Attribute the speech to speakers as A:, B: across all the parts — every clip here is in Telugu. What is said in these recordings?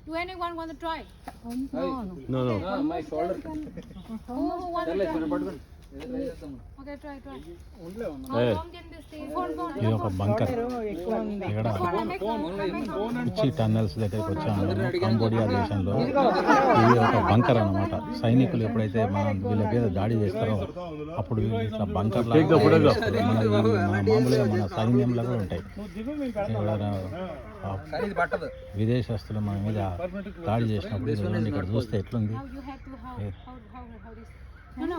A: Do anyone want to try?
B: No.
C: My shoulder.
A: Who want to try? Okay, try. How long can this stay?
D: ఇది ఒక బంకర్. ఇక్కడ కుచి టన్నెల్స్ దగ్గరికి వచ్చాము. కంబోడియా దేశంలో ఇది ఒక బంకర్ అన్నమాట. సైనికులు ఎప్పుడైతే వీళ్ళ మీద దాడి చేస్తారో అప్పుడు వీళ్ళు ఇట్లా బంకర్ మామూలుగా మన సైన్యంలో కూడా ఉంటాయి. విదేశస్తులు మన మీద దాడి చేసినప్పుడు ఇక్కడ చూస్తే ఎట్లుంది.
A: No.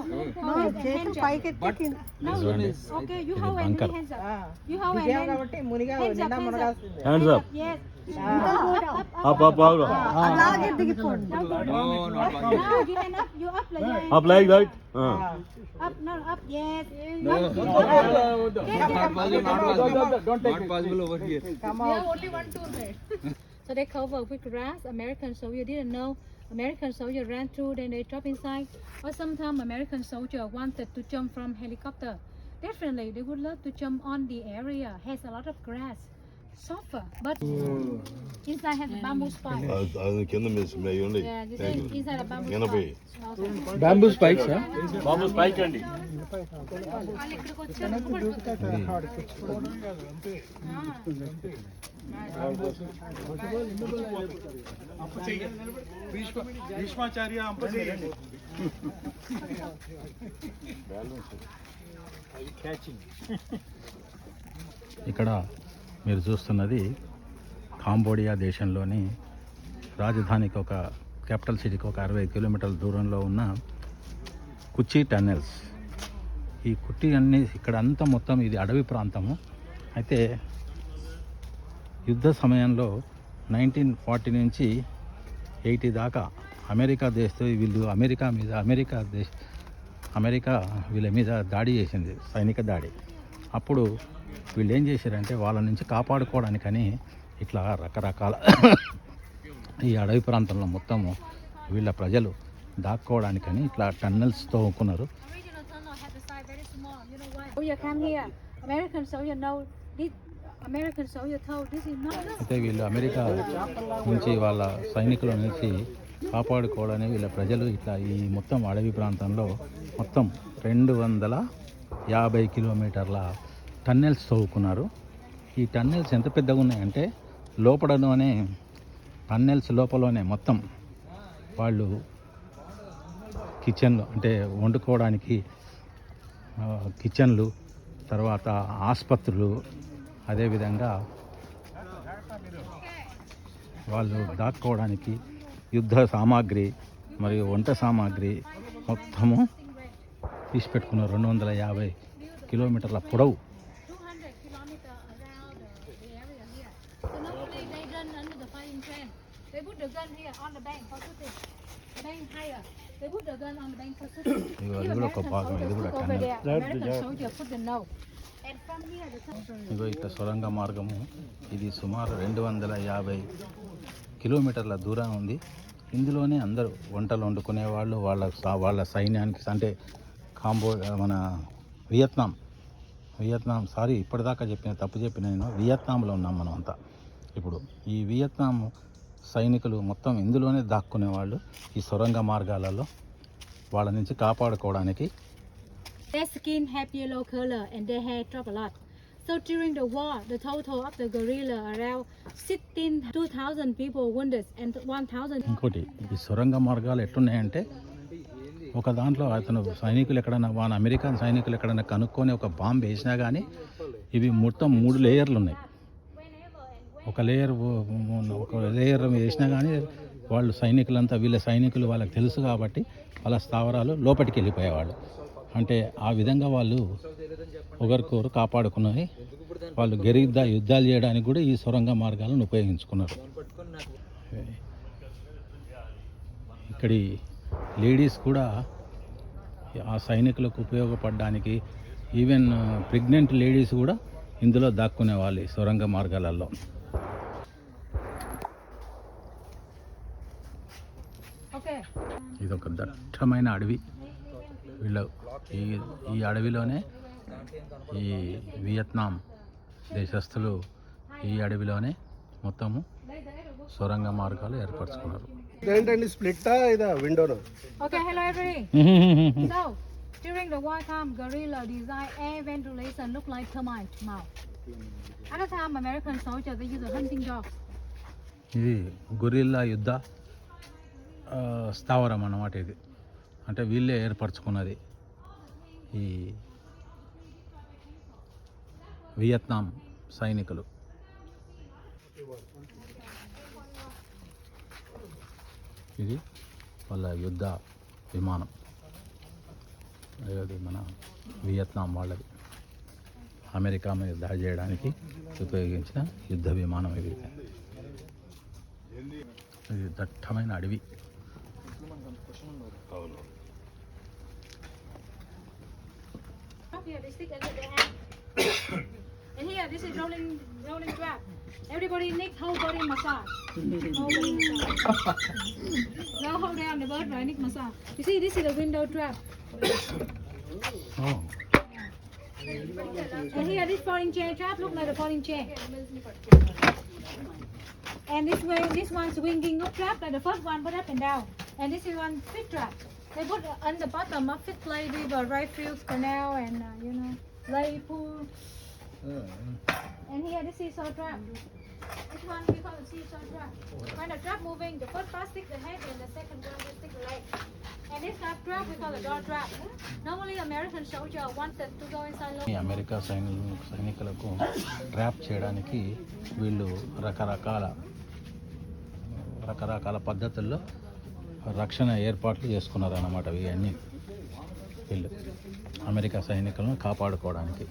D: Okay,
A: you have any hands up. You have any hands up.
B: Hands up.
A: Yes.
B: Up.
A: No, you hand up. You up like that.
B: Up like that.
A: Up, no, up. Yes.
C: Not possible over here.
A: We have only one tour made. So they cover with grass. American soldier didn't know. American soldier ran through, then they drop inside. Or sometimes American soldier wanted to jump from helicopter. Definitely, they would love to jump on the area. Has a lot of grass, softer, but inside has a bamboo spike.
B: కింద ఉన్నాయి.
A: Yeah, this is inside a bamboo
B: ఎనభై.
A: spike.
C: Bamboo spikes, huh?
B: Bomb spike అండి.
A: వాళ్ళు ఇక్కడికి
E: భీష్మాచార్య
D: ఇక్కడ మీరు చూస్తున్నది కాంబోడియా దేశంలోని రాజధానికి ఒక క్యాపిటల్ సిటీకి ఒక 60 కిలోమీటర్ల దూరంలో ఉన్న కుచి టన్నెల్స్. ఈ కుట్టి అన్ని ఇక్కడ అంతా మొత్తం ఇది అడవి ప్రాంతము. అయితే యుద్ధ సమయంలో 1940 నుంచి 80 దాకా అమెరికా వీళ్ళు అమెరికా వీళ్ళ మీద దాడి చేసింది, సైనిక దాడి. అప్పుడు వీళ్ళు ఏం చేశారంటే వాళ్ళ నుంచి కాపాడుకోవడానికని ఇట్లా రకరకాల ఈ అడవి ప్రాంతంలో మొత్తము వీళ్ళ ప్రజలు దాక్కోవడానికని ఇట్లా tunnels తవ్వుకున్నారు.
A: Original tunnel had the side very small. You know why? Oh, you come here. American soldier know this. American soldier told this is not.
D: అయితే వీళ్ళు అమెరికా నుంచి వాళ్ళ సైనికుల నుంచి కాపాడుకోవడానికి వీళ్ళ ప్రజలు ఇట్లా ఈ మొత్తం అడవి ప్రాంతంలో మొత్తం 250 కిలోమీటర్ల టన్నెల్స్ తవ్వుకున్నారు. ఈ టన్నెల్స్ ఎంత పెద్దగా ఉన్నాయంటే లోపలనే టన్నెల్స్ లోపలనే మొత్తం వాళ్ళు కిచెన్లు అంటే వండుకోవడానికి కిచెన్లు, తర్వాత ఆసుపత్రులు, అదేవిధంగా వాళ్ళు దాక్కోవడానికి యుద్ధ సామాగ్రి మరియు వంట సామాగ్రి మొత్తము తీసి పెట్టుకున్నారు. 250 కిలోమీటర్ల పొడవు.
A: 200 kilometer around the area here. So normally they run under the fighting train. They put the gun here on the bank for shooting. The bank higher. They put the gun on the bank for shooting.
D: ఇది కూడా ఒక భాగం, ఇది కూడా tunnel.
A: American soldier put the no. And from here the
D: ఇగో ఇట్లా సొరంగ మార్గము. ఇది సుమారు 250 కిలోమీటర్ల దూరం ఉంది. ఇందులోనే అందరూ వంటలు వండుకునే వాళ్ళు, వాళ్ళ సైన్యానికి అంటే మన వియత్నాం ఇప్పటిదాకా తప్పు చెప్పిన నేను వియత్నాంలో ఉన్నాం మనం అంతా. ఇప్పుడు ఈ వియత్నాం సైనికులు మొత్తం ఇందులోనే దాక్కునేవాళ్ళు ఈ సొరంగ మార్గాలలో వాళ్ళ నుంచి కాపాడుకోవడానికి.
A: Their skin have yellow color and their hair drop a lot. So during the war, the total of the guerrilla around 2,000 people wounded and 1,000.
D: ఇంకోటి ఈ సొరంగ మార్గాలు ఎట్లున్నాయంటే ఒక దాంట్లో అతను సైనికులు ఎక్కడైనా అమెరికన్ సైనికులు ఎక్కడైనా కనుక్కొని ఒక బాంబు వేసినా కానీ ఇవి మొత్తం 3 లేయర్లు ఉన్నాయి. ఒక లేయర్ వేసినా కానీ వాళ్ళు సైనికులంతా వీళ్ళ సైనికులు వాళ్ళకి తెలుసు కాబట్టి వాళ్ళ స్థావరాలు లోపలికి వెళ్ళిపోయేవాళ్ళు. అంటే ఆ విధంగా వాళ్ళు ఒకరికొకరు కాపాడుకున్నవి. వాళ్ళు యుద్ధాలు చేయడానికి కూడా ఈ సొరంగ మార్గాలను ఉపయోగించుకున్నారు. ఇక్కడి లేడీస్ కూడా ఆ సైనికులకు ఉపయోగపడడానికి ఈవెన్ ప్రెగ్నెంట్ లేడీస్ కూడా ఇందులో దాక్కునే వాళ్ళు ఈ సొరంగ మార్గాలలో. ఇది ఒక దట్టమైన అడవి. వీళ్ళు ఈ అడవిలోనే ఈ వియత్నాం దేశస్తులు ఈ అడవిలోనే మొత్తము సొరంగ మార్గాలు ఏర్పరచుకున్నారు.
E: ఏంటండి స్ప్లిట్టా ఇదా విండోనా?
A: Okay, hello everybody. So, during the wartime, guerrilla design air ventilation look like termite mouth. At the time, American soldiers they use a hunting dogs.
D: ఇది గొరిల్లా యుద్ధ స్థావరం అన్నమాట. ఇది అంటే వీళ్ళే ఏర్పరచుకున్నది. ఈ వియత్నాం సైనికులు. ఇది వాళ్ళ యుద్ధ విమానం. అది మన వియత్నాం వాళ్ళది. అమెరికా మీద దాడి చేయడానికి ఉపయోగించిన యుద్ధ విమానం ఇది. ఇది దట్టమైన అడవి.
A: Here they stick under their hand. And here this is rolling trap. Everybody need whole body massage. Whole body massage. Now hold down the bird, right? Need massage. You see, this is a window trap.
D: Oh.
A: And here this falling chair trap look like a falling chair. And this one swinging up trap like the first one, but up and down. And this is one fit trap. They put on the bottom of fit play with rifles, canal, and lay pool. And here this is saw trap. This one we call the seesaw trap. When the trap moving, the first part stick the head, and the second one will stick the leg. And this trap we call the door trap. Normally American soldier wanted to go inside.
D: ఈ అమెరికా సైనికులకు ట్రాప్ చేయడానికి వీళ్ళు రకరకాల పద్ధతుల్లో రక్షణ ఏర్పాట్లు చేసుకున్నారు అన్నమాట. ఇవన్నీ వీళ్ళు అమెరికా సైనికులను కాపాడుకోవడానికి.